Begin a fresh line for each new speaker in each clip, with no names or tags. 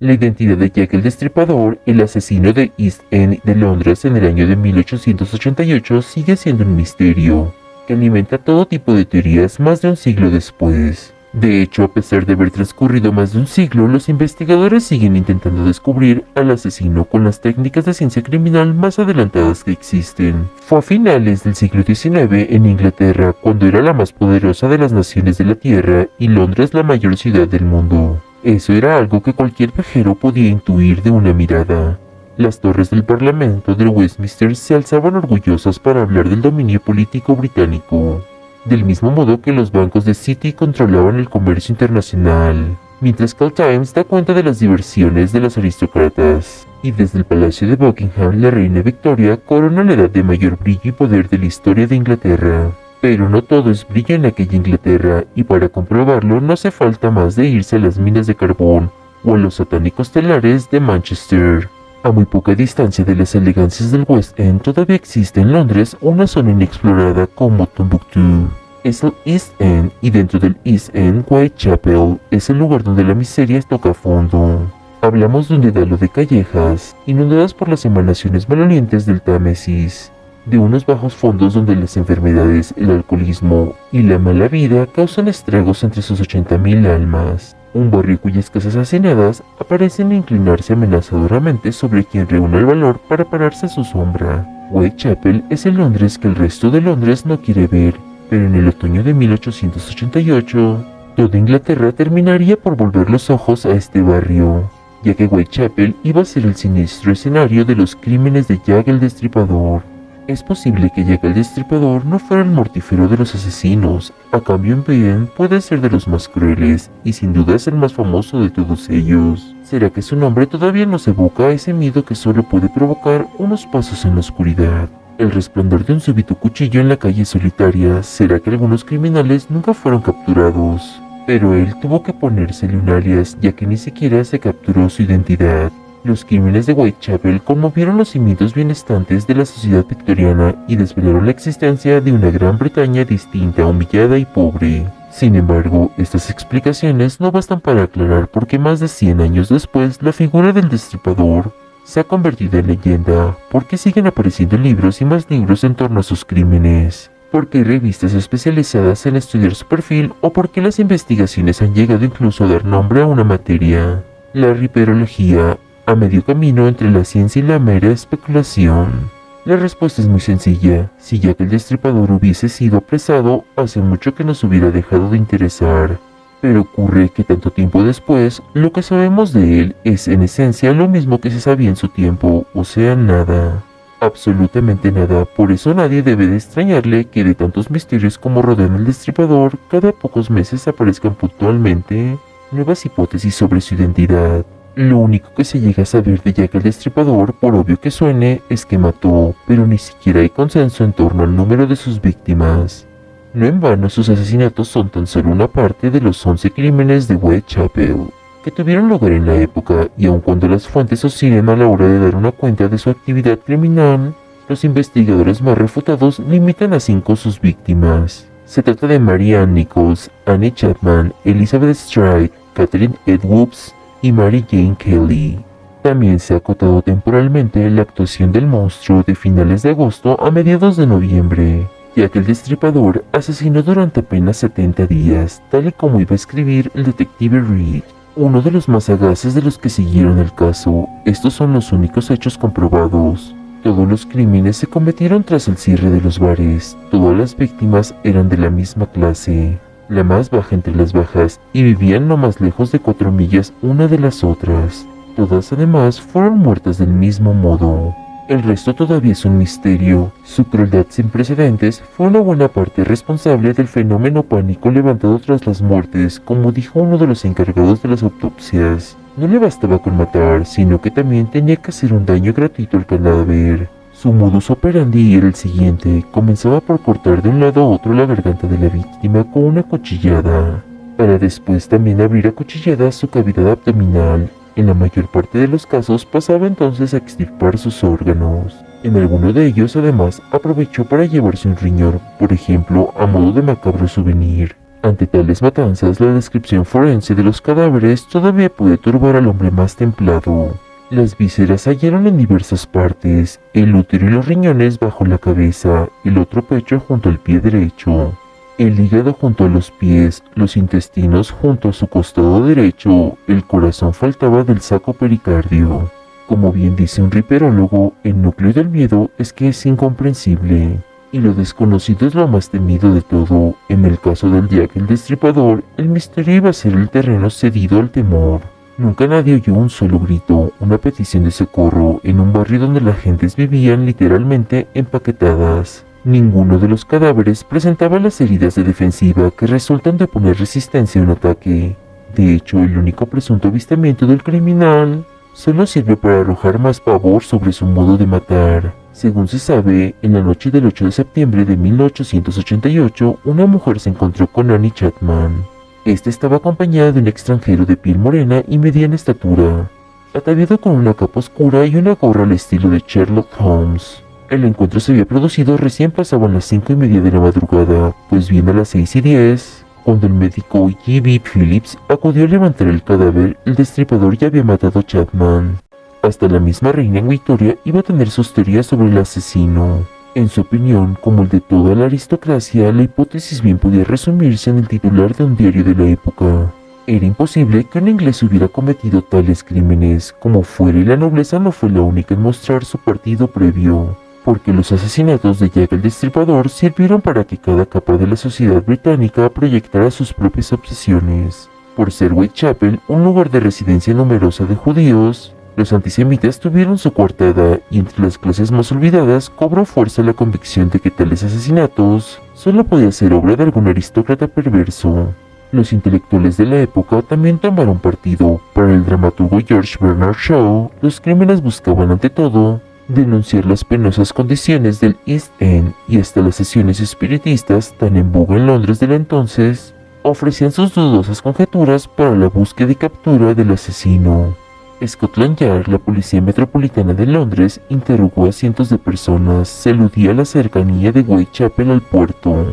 La identidad de Jack el Destripador, el asesino de East End de Londres en el año de 1888, sigue siendo un misterio que alimenta todo tipo de teorías más de un siglo después. De hecho, a pesar de haber transcurrido más de un siglo, los investigadores siguen intentando descubrir al asesino con las técnicas de ciencia criminal más adelantadas que existen. Fue a finales del siglo XIX en Inglaterra, cuando era la más poderosa de las naciones de la Tierra y Londres la mayor ciudad del mundo. Eso era algo que cualquier viajero podía intuir de una mirada. Las torres del Parlamento de Westminster se alzaban orgullosas para hablar del dominio político británico, del mismo modo que los bancos de City controlaban el comercio internacional, mientras que el Times da cuenta de las diversiones de los aristócratas, y desde el Palacio de Buckingham la reina Victoria corona la edad de mayor brillo y poder de la historia de Inglaterra. Pero no todo es brillo en aquella Inglaterra, y para comprobarlo no hace falta más de irse a las minas de carbón o a los satánicos telares de Manchester. A muy poca distancia de las elegancias del West End todavía existe en Londres una zona inexplorada como Tombuctú. Es el East End, y dentro del East End, Whitechapel es el lugar donde la miseria toca fondo. Hablamos de un dedalo de callejas, inundadas por las emanaciones malolientes del Támesis, de unos bajos fondos donde las enfermedades, el alcoholismo y la mala vida causan estragos entre sus 80.000 almas. Un barrio cuyas casas hacinadas aparecen inclinarse amenazadoramente sobre quien reúne el valor para pararse a su sombra. Whitechapel es el Londres que el resto de Londres no quiere ver, pero en el otoño de 1888, toda Inglaterra terminaría por volver los ojos a este barrio, ya que Whitechapel iba a ser el siniestro escenario de los crímenes de Jack el Destripador. Es posible que Jack el Destripador no fuera el mortífero de los asesinos, a cambio bien puede ser de los más crueles, y sin duda es el más famoso de todos ellos. ¿Será que su nombre todavía nos evoca a ese miedo que solo puede provocar unos pasos en la oscuridad? El resplandor de un súbito cuchillo en la calle solitaria. ¿Será que algunos criminales nunca fueron capturados? Pero él tuvo que ponérsele un alias, ya que ni siquiera se capturó su identidad. Los crímenes de Whitechapel conmovieron los cimientos bienestantes de la sociedad victoriana y desvelaron la existencia de una Gran Bretaña distinta, humillada y pobre. Sin embargo, estas explicaciones no bastan para aclarar por qué más de 100 años después la figura del Destripador se ha convertido en leyenda, por qué siguen apareciendo libros y más libros en torno a sus crímenes, por qué hay revistas especializadas en estudiar su perfil o por qué las investigaciones han llegado incluso a dar nombre a una materia, la riperología, a medio camino entre la ciencia y la mera especulación. La respuesta es muy sencilla. Si Jack el Destripador hubiese sido apresado, hace mucho que nos hubiera dejado de interesar. Pero ocurre que tanto tiempo después, lo que sabemos de él es en esencia lo mismo que se sabía en su tiempo, o sea, nada. Absolutamente nada. Por eso nadie debe de extrañarle que de tantos misterios como rodean al Destripador, cada pocos meses aparezcan puntualmente nuevas hipótesis sobre su identidad. Lo único que se llega a saber de Jack el Destripador, por obvio que suene, es que mató, pero ni siquiera hay consenso en torno al número de sus víctimas. No en vano sus asesinatos son tan solo una parte de los 11 crímenes de Whitechapel que tuvieron lugar en la época, y aun cuando las fuentes oscilen a la hora de dar una cuenta de su actividad criminal, los investigadores más refutados limitan a 5 sus víctimas. Se trata de Mary Ann Nichols, Annie Chapman, Elizabeth Stride, Catherine Edwards y Mary Jane Kelly. También se ha acotado temporalmente la actuación del monstruo de finales de agosto a mediados de noviembre, ya que el Destripador asesinó durante apenas 70 días, tal y como iba a escribir el detective Reed, uno de los más sagaces de los que siguieron el caso. Estos son los únicos hechos comprobados. Todos los crímenes se cometieron tras el cierre de los bares. Todas las víctimas eran de la misma clase, la más baja entre las bajas, y vivían no más lejos de 4 millas una de las otras. Todas además fueron muertas del mismo modo. El resto todavía es un misterio. Su crueldad sin precedentes fue una buena parte responsable del fenómeno pánico levantado tras las muertes, como dijo uno de los encargados de las autopsias. No le bastaba con matar, sino que también tenía que hacer un daño gratuito al cadáver. Su modus operandi era el siguiente: comenzaba por cortar de un lado a otro la garganta de la víctima con una cuchillada, para después también abrir a cuchilladas su cavidad abdominal. En la mayor parte de los casos pasaba entonces a extirpar sus órganos. En alguno de ellos además aprovechó para llevarse un riñón, por ejemplo, a modo de macabro souvenir. Ante tales matanzas, la descripción forense de los cadáveres todavía puede turbar al hombre más templado. Las vísceras se hallaron en diversas partes, el útero y los riñones bajo la cabeza, el otro pecho junto al pie derecho, el hígado junto a los pies, los intestinos junto a su costado derecho, el corazón faltaba del saco pericardio. Como bien dice un riperólogo, el núcleo del miedo es que es incomprensible. Y lo desconocido es lo más temido de todo. En el caso del Jack el Destripador, el misterio iba a ser el terreno cedido al temor. Nunca nadie oyó un solo grito, una petición de socorro, en un barrio donde las gentes vivían literalmente empaquetadas. Ninguno de los cadáveres presentaba las heridas de defensiva que resultan de oponer resistencia a un ataque. De hecho, el único presunto avistamiento del criminal solo sirve para arrojar más pavor sobre su modo de matar. Según se sabe, en la noche del 8 de septiembre de 1888, una mujer se encontró con Annie Chapman. Esta estaba acompañada de un extranjero de piel morena y mediana estatura, ataviado con una capa oscura y una gorra al estilo de Sherlock Holmes. El encuentro se había producido recién pasaban las 5:30 de la madrugada, pues bien a las 6:10, cuando el médico G.B. Phillips acudió a levantar el cadáver, el destripador ya había matado a Chapman. Hasta la misma reina Victoria iba a tener sus teorías sobre el asesino. En su opinión, como el de toda la aristocracia, la hipótesis bien podía resumirse en el titular de un diario de la época. Era imposible que un inglés hubiera cometido tales crímenes, como fuera, y la nobleza no fue la única en mostrar su partido previo, porque los asesinatos de Jack el Destripador sirvieron para que cada capa de la sociedad británica proyectara sus propias obsesiones. Por ser Whitechapel un lugar de residencia numerosa de judíos, los antisemitas tuvieron su coartada, y entre las clases más olvidadas cobró fuerza la convicción de que tales asesinatos solo podía ser obra de algún aristócrata perverso. Los intelectuales de la época también tomaron partido. Para el dramaturgo George Bernard Shaw, los crímenes buscaban ante todo denunciar las penosas condiciones del East End, y hasta las sesiones espiritistas, tan en boga en Londres del entonces, ofrecían sus dudosas conjeturas para la búsqueda y captura del asesino. Scotland Yard, la policía metropolitana de Londres, interrogó a cientos de personas. Se eludía la cercanía de Whitechapel al puerto.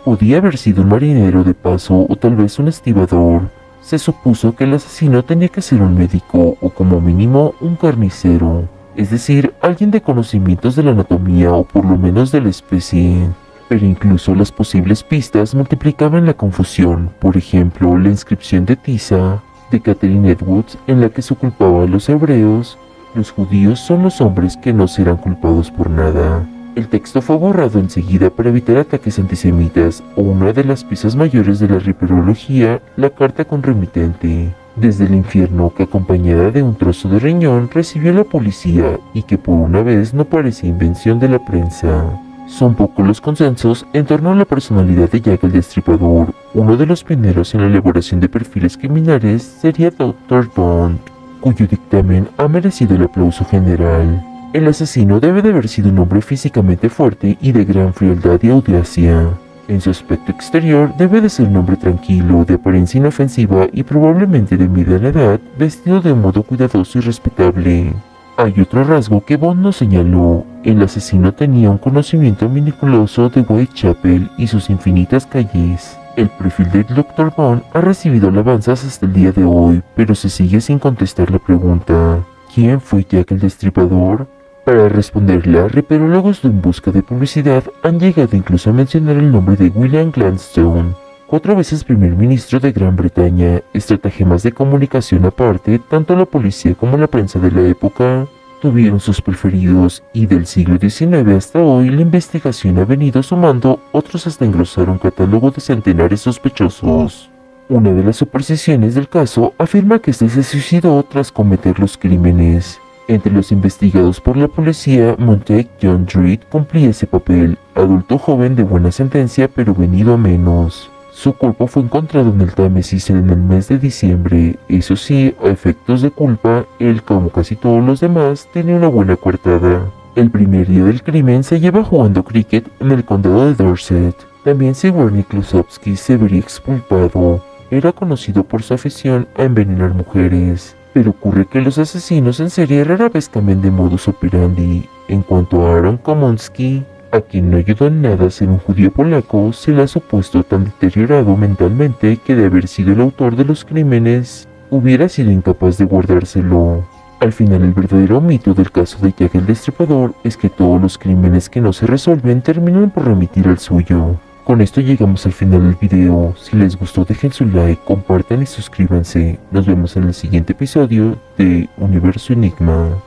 Podía haber sido un marinero de paso o tal vez un estibador. Se supuso que el asesino tenía que ser un médico o como mínimo un carnicero, es decir, alguien de conocimientos de la anatomía o por lo menos de la especie. Pero incluso las posibles pistas multiplicaban la confusión. Por ejemplo, la inscripción de Tisa de Catherine Edwards, en la que se culpaba a los hebreos: los judíos son los hombres que no serán culpados por nada. El texto fue borrado enseguida para evitar ataques antisemitas, o una de las piezas mayores de la riperología, la carta con remitente desde el infierno, que acompañada de un trozo de riñón recibió la policía y que por una vez no parecía invención de la prensa. Son pocos los consensos en torno a la personalidad de Jack el Destripador. Uno de los pioneros en la elaboración de perfiles criminales sería Dr. Bond, cuyo dictamen ha merecido el aplauso general. El asesino debe de haber sido un hombre físicamente fuerte y de gran frialdad y audacia. En su aspecto exterior debe de ser un hombre tranquilo, de apariencia inofensiva y probablemente de mediana edad, vestido de modo cuidadoso y respetable. Hay otro rasgo que Bond nos señaló: el asesino tenía un conocimiento meticuloso de Whitechapel y sus infinitas calles. El perfil del Dr. Bond ha recibido alabanzas hasta el día de hoy, pero se sigue sin contestar la pregunta: ¿quién fue Jack el Destripador? Para responderla, riperólogos en busca de publicidad han llegado incluso a mencionar el nombre de William Gladstone, 4 veces primer ministro de Gran Bretaña. Estratagemas de comunicación aparte, tanto la policía como la prensa de la época tuvieron sus preferidos, y del siglo XIX hasta hoy la investigación ha venido sumando otros hasta engrosar un catálogo de centenares sospechosos. Una de las supersticiones del caso afirma que este se suicidó tras cometer los crímenes. Entre los investigados por la policía, Montague John Dreed cumplía ese papel, adulto joven de buena sentencia pero venido a menos. Su cuerpo fue encontrado en el Támesis en el mes de diciembre. Eso sí, a efectos de culpa, él, como casi todos los demás, tenía una buena coartada. El primer día del crimen se lleva jugando cricket en el condado de Dorset. También Sigourney Klusovski se vería exculpado. Era conocido por su afición a envenenar mujeres. Pero ocurre que los asesinos en serie rara vez cambian de modus operandi. En cuanto a Aaron Komonsky, A quien no ayudó en nada a ser un judío polaco, se le ha supuesto tan deteriorado mentalmente que de haber sido el autor de los crímenes, hubiera sido incapaz de guardárselo. Al final, el verdadero mito del caso de Jack el Destripador es que todos los crímenes que no se resuelven terminan por remitir al suyo. Con esto llegamos al final del video. Si les gustó, dejen su like, compartan y suscríbanse. Nos vemos en el siguiente episodio de Universo Enigma.